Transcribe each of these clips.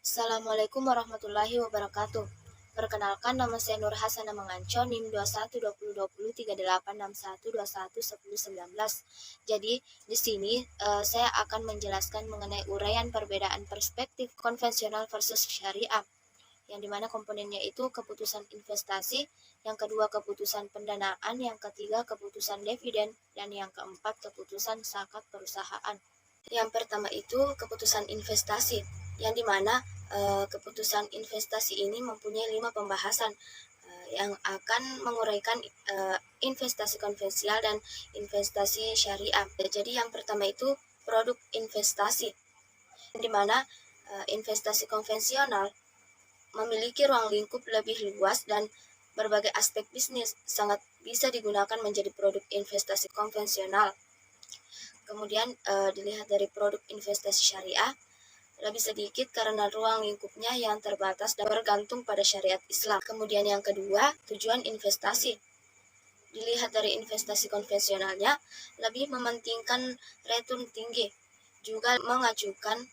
Assalamualaikum warahmatullahi wabarakatuh. Perkenalkan, nama saya Nur Hasana Manganco, NIM 2120386121111019. Jadi, di sini saya akan menjelaskan mengenai uraian perbedaan perspektif konvensional versus syariah, yang dimana komponennya itu keputusan investasi, yang kedua keputusan pendanaan, yang ketiga keputusan dividen, dan yang keempat keputusan zakat perusahaan. Yang pertama itu keputusan investasi, yang dimana keputusan investasi ini mempunyai 5 pembahasan yang akan menguraikan investasi konvensional dan investasi syariah. Jadi yang pertama itu produk investasi, di mana investasi konvensional memiliki ruang lingkup lebih luas dan berbagai aspek bisnis sangat bisa digunakan menjadi produk investasi konvensional. Kemudian dilihat dari produk investasi syariah, lebih sedikit karena ruang lingkupnya yang terbatas dan bergantung pada syariat Islam. Kemudian yang kedua, tujuan investasi. Dilihat dari investasi konvensionalnya, lebih mementingkan return tinggi, juga mengajukan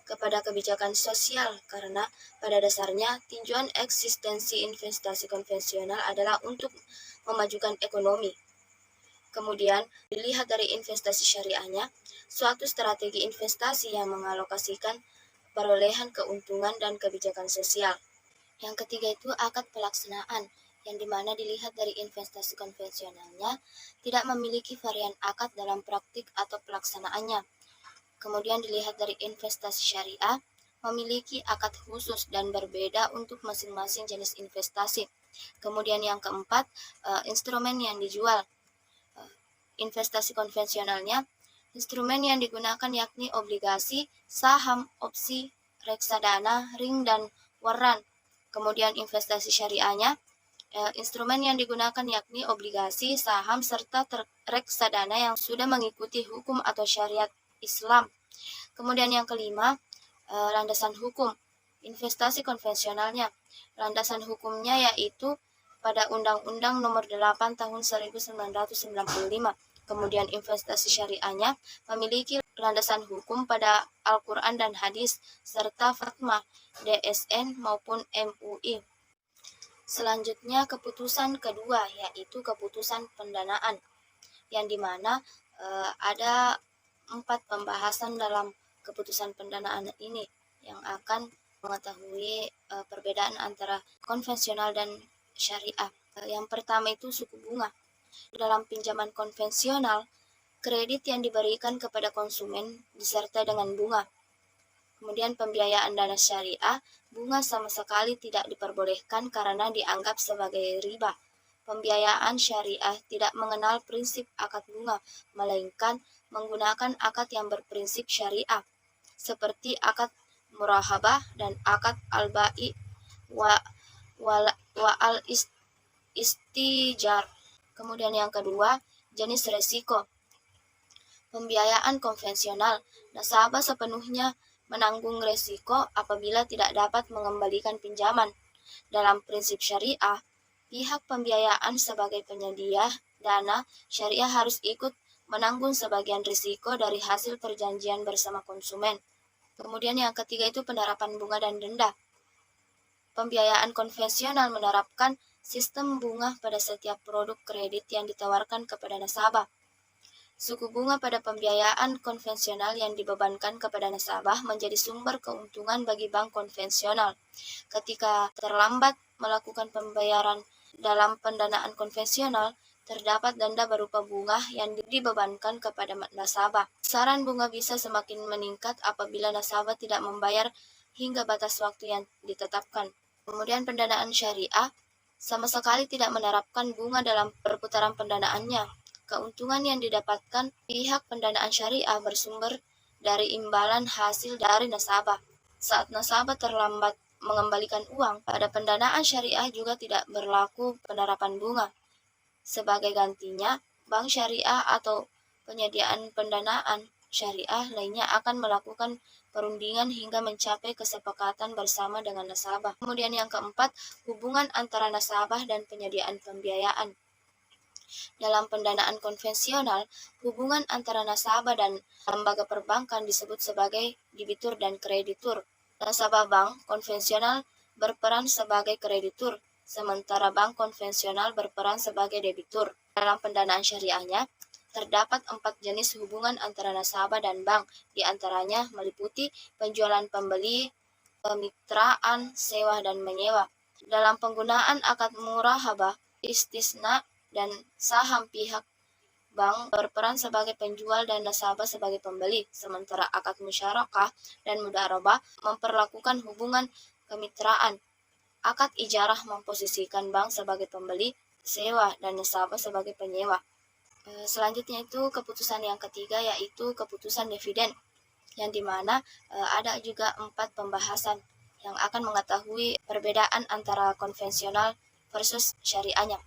kepada kebijakan sosial karena pada dasarnya tujuan eksistensi investasi konvensional adalah untuk memajukan ekonomi. Kemudian dilihat dari investasi syariahnya, suatu strategi investasi yang mengalokasikan perolehan keuntungan dan kebijakan sosial. Yang ketiga itu akad pelaksanaan, yang dimana dilihat dari investasi konvensionalnya tidak memiliki varian akad dalam praktik atau pelaksanaannya. Kemudian dilihat dari investasi syariah, memiliki akad khusus dan berbeda untuk masing-masing jenis investasi. Kemudian yang keempat, instrumen yang dijual. Investasi konvensionalnya, instrumen yang digunakan yakni obligasi, saham, opsi, reksadana, ring, dan waran. Kemudian investasi syariahnya, instrumen yang digunakan yakni obligasi, saham, serta reksadana yang sudah mengikuti hukum atau syariat Islam. Kemudian yang kelima, landasan hukum. Investasi konvensionalnya, landasan hukumnya yaitu pada Undang-Undang Nomor 8 Tahun 1995. Kemudian investasi syariahnya memiliki landasan hukum pada Al-Quran dan Hadis, serta fatwa DSN maupun MUI. Selanjutnya keputusan kedua, yaitu keputusan pendanaan, yang dimana ada 4 pembahasan dalam keputusan pendanaan ini yang akan mengetahui perbedaan antara konvensional dan syariah. Yang pertama itu suku bunga. Dalam pinjaman konvensional, kredit yang diberikan kepada konsumen disertai dengan bunga. Kemudian pembiayaan dana syariah, bunga sama sekali tidak diperbolehkan karena dianggap sebagai riba. Pembiayaan syariah tidak mengenal prinsip akad bunga, melainkan menggunakan akad yang berprinsip syariah, seperti akad murahabah dan akad al-bai wa al-istijar. Kemudian yang kedua, jenis resiko. Pembiayaan konvensional, nasabah sepenuhnya menanggung resiko apabila tidak dapat mengembalikan pinjaman. Dalam prinsip syariah, pihak pembiayaan sebagai penyedia dana syariah harus ikut menanggung sebagian risiko dari hasil perjanjian bersama konsumen. Kemudian yang ketiga itu penerapan bunga dan denda. Pembiayaan konvensional menerapkan sistem bunga pada setiap produk kredit yang ditawarkan kepada nasabah. Suku bunga pada pembiayaan konvensional yang dibebankan kepada nasabah menjadi sumber keuntungan bagi bank konvensional. Ketika terlambat melakukan pembayaran dalam pendanaan konvensional, terdapat denda berupa bunga yang dibebankan kepada nasabah. Besaran bunga bisa semakin meningkat apabila nasabah tidak membayar hingga batas waktu yang ditetapkan. Kemudian pendanaan syariah sama sekali tidak menerapkan bunga dalam perputaran pendanaannya. Keuntungan yang didapatkan pihak pendanaan syariah bersumber dari imbalan hasil dari nasabah. Saat nasabah terlambat mengembalikan uang, pada pendanaan syariah juga tidak berlaku penerapan bunga. Sebagai gantinya, bank syariah atau penyediaan pendanaan syariah lainnya akan melakukan perundingan hingga mencapai kesepakatan bersama dengan nasabah. Kemudian yang keempat, hubungan antara nasabah dan penyediaan pembiayaan. Dalam pendanaan konvensional, hubungan antara nasabah dan lembaga perbankan disebut sebagai debitur dan kreditur. Nasabah bank konvensional berperan sebagai kreditur, sementara bank konvensional berperan sebagai debitur. Dalam pendanaan syariahnya, terdapat 4 jenis hubungan antara nasabah dan bank, di antaranya meliputi penjualan pembeli, kemitraan, sewa dan menyewa. Dalam penggunaan akad murahabah, istisna, dan saham, pihak bank berperan sebagai penjual dan nasabah sebagai pembeli, sementara akad musyarakah dan mudharabah memperlakukan hubungan kemitraan. Akad ijarah memposisikan bank sebagai pembeli, sewa, dan nasabah sebagai penyewa. Selanjutnya itu keputusan yang ketiga, yaitu keputusan dividen, yang dimana ada juga 4 pembahasan yang akan mengetahui perbedaan antara konvensional versus syariahnya.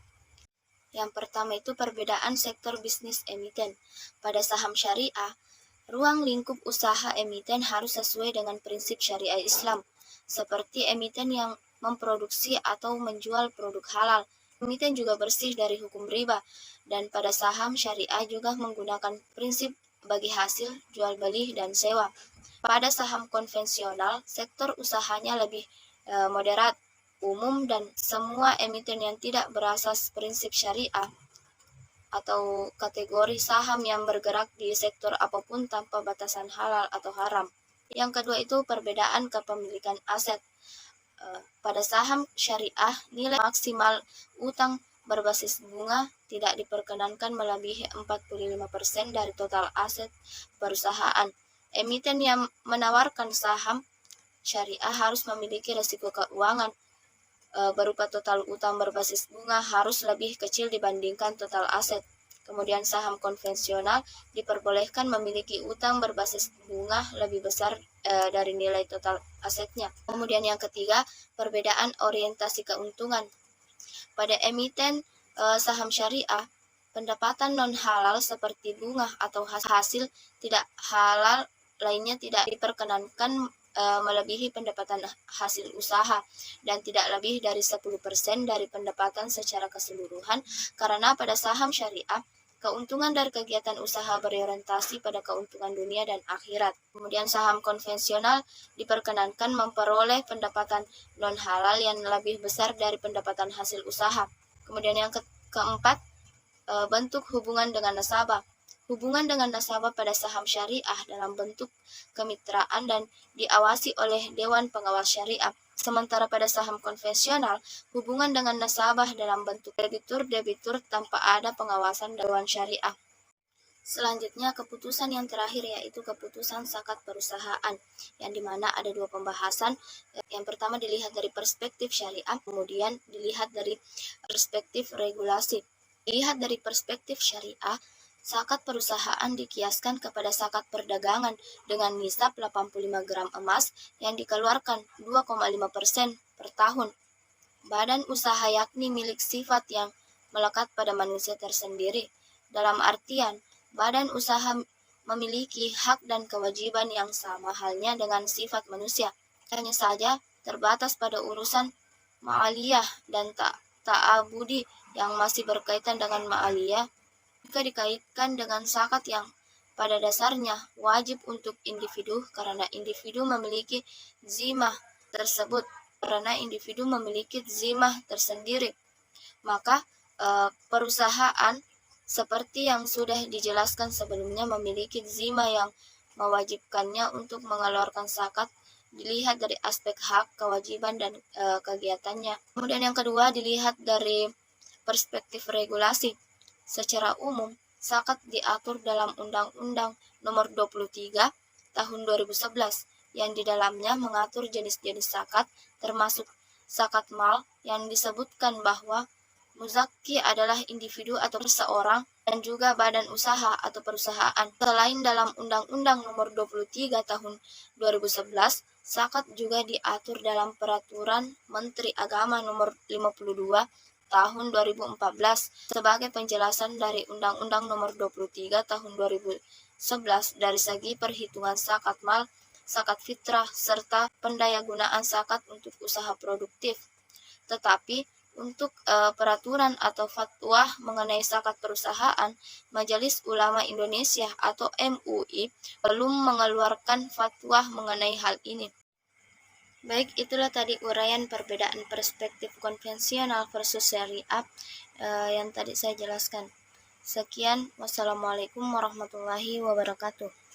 Yang pertama itu perbedaan sektor bisnis emiten. Pada saham syariah, ruang lingkup usaha emiten harus sesuai dengan prinsip syariah Islam, seperti emiten yang memproduksi atau menjual produk halal. Emiten juga bersih dari hukum riba, dan pada saham syariah juga menggunakan prinsip bagi hasil, jual beli, dan sewa. Pada saham konvensional, sektor usahanya lebih moderat, umum, dan semua emiten yang tidak berasas prinsip syariah atau kategori saham yang bergerak di sektor apapun tanpa batasan halal atau haram. Yang kedua itu perbedaan kepemilikan aset. Pada saham syariah, nilai maksimal utang berbasis bunga tidak diperkenankan melebihi 45% dari total aset perusahaan. Emiten yang menawarkan saham syariah harus memiliki risiko keuangan berupa total utang berbasis bunga harus lebih kecil dibandingkan total aset. Kemudian saham konvensional diperbolehkan memiliki utang berbasis bunga lebih besar dari nilai total asetnya. Kemudian yang ketiga, perbedaan orientasi keuntungan. Pada emiten saham syariah, pendapatan non-halal seperti bunga atau hasil tidak halal lainnya tidak diperkenankan melebihi pendapatan hasil usaha dan tidak lebih dari 10% dari pendapatan secara keseluruhan, karena pada saham syariah keuntungan dari kegiatan usaha berorientasi pada keuntungan dunia dan akhirat. Kemudian saham konvensional diperkenankan memperoleh pendapatan non-halal yang lebih besar dari pendapatan hasil usaha. Kemudian yang keempat, bentuk hubungan dengan nasabah. Hubungan dengan nasabah pada saham syariah dalam bentuk kemitraan dan diawasi oleh Dewan Pengawas Syariah. Sementara pada saham konvensional, hubungan dengan nasabah dalam bentuk kreditur-debitur tanpa ada pengawasan Dewan Syariah. Selanjutnya keputusan yang terakhir, yaitu keputusan zakat perusahaan, yang dimana ada 2 pembahasan. Yang pertama dilihat dari perspektif syariah, kemudian dilihat dari perspektif regulasi. Dilihat dari perspektif syariah, zakat perusahaan dikiaskan kepada zakat perdagangan dengan nisab 85 gram emas yang dikeluarkan 2,5% per tahun. Badan usaha yakni milik sifat yang melekat pada manusia tersendiri. Dalam artian, badan usaha memiliki hak dan kewajiban yang sama halnya dengan sifat manusia. Hanya saja terbatas pada urusan ma'aliyah dan ta'abudi yang masih berkaitan dengan ma'aliyah jika dikaitkan dengan zakat yang pada dasarnya wajib untuk individu karena individu memiliki zimah tersebut, tersendiri. Maka perusahaan seperti yang sudah dijelaskan sebelumnya memiliki zimah yang mewajibkannya untuk mengeluarkan zakat dilihat dari aspek hak, kewajiban, dan kegiatannya. Kemudian yang kedua dilihat dari perspektif regulasi. Secara umum, zakat diatur dalam Undang-Undang Nomor 23 Tahun 2011 yang di dalamnya mengatur jenis-jenis zakat termasuk zakat mal yang disebutkan bahwa muzakki adalah individu atau seseorang dan juga badan usaha atau perusahaan. Selain dalam Undang-Undang Nomor 23 Tahun 2011, zakat juga diatur dalam Peraturan Menteri Agama Nomor 52 Tahun 2014 sebagai penjelasan dari Undang-Undang Nomor 23 Tahun 2011 dari segi perhitungan zakat mal, zakat fitrah, serta pendayagunaan zakat untuk usaha produktif. Tetapi untuk peraturan atau fatwa mengenai zakat perusahaan, Majelis Ulama Indonesia atau MUI belum mengeluarkan fatwa mengenai hal ini. Baik, itulah tadi uraian perbedaan perspektif konvensional versus syariah yang tadi saya jelaskan. Sekian, wassalamualaikum warahmatullahi wabarakatuh.